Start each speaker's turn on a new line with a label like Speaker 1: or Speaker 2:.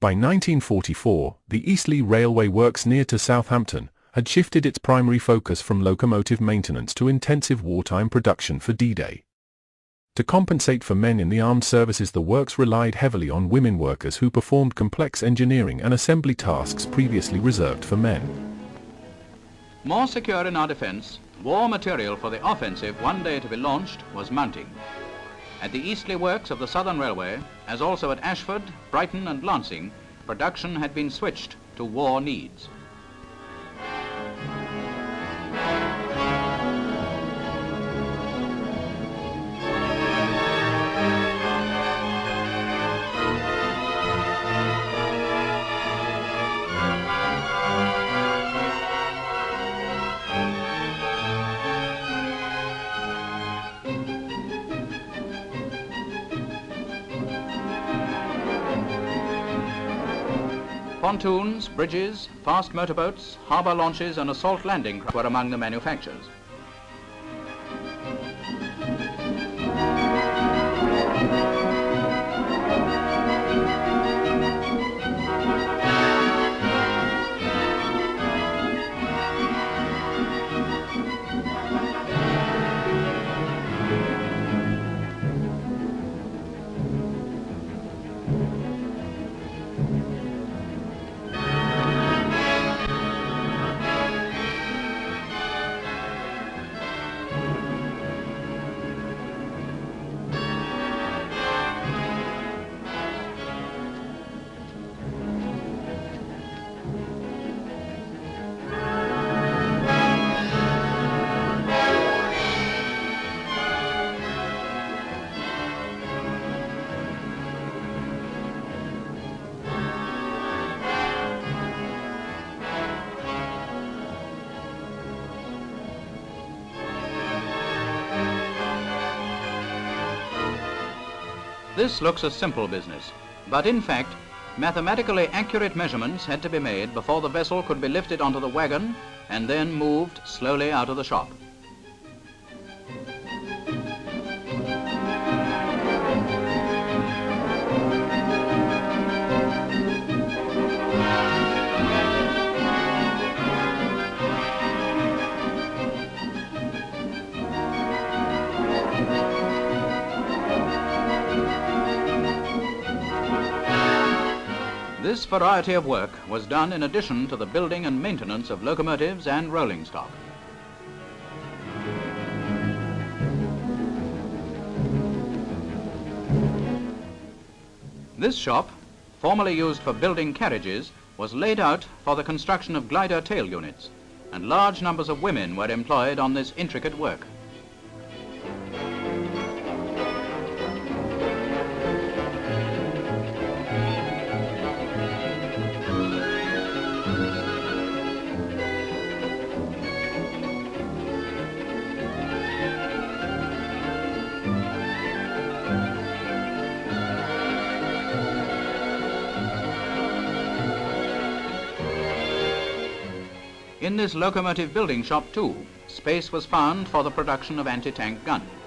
Speaker 1: By 1944, the Eastleigh Railway Works near to Southampton had shifted its primary focus from locomotive maintenance to intensive wartime production for D-Day. To compensate for men in the armed services, the works relied heavily on women workers who performed complex engineering and assembly tasks previously reserved for men.
Speaker 2: More secure in our defence, war material for the offensive one day to be launched was mounting. At the Eastleigh Works of the Southern Railway, as also at Ashford, Brighton and Lancing, production had been switched to war needs. Pontoons, bridges, fast motorboats, harbour launches and assault landing craft were among the manufactures. This looks a simple business, but in fact, mathematically accurate measurements had to be made before the vessel could be lifted onto the wagon and then moved slowly out of the shop. This variety of work was done in addition to the building and maintenance of locomotives and rolling stock. This shop, formerly used for building carriages, was laid out for the construction of glider tail units, and large numbers of women were employed on this intricate work. In this locomotive building shop too, space was found for the production of anti-tank guns.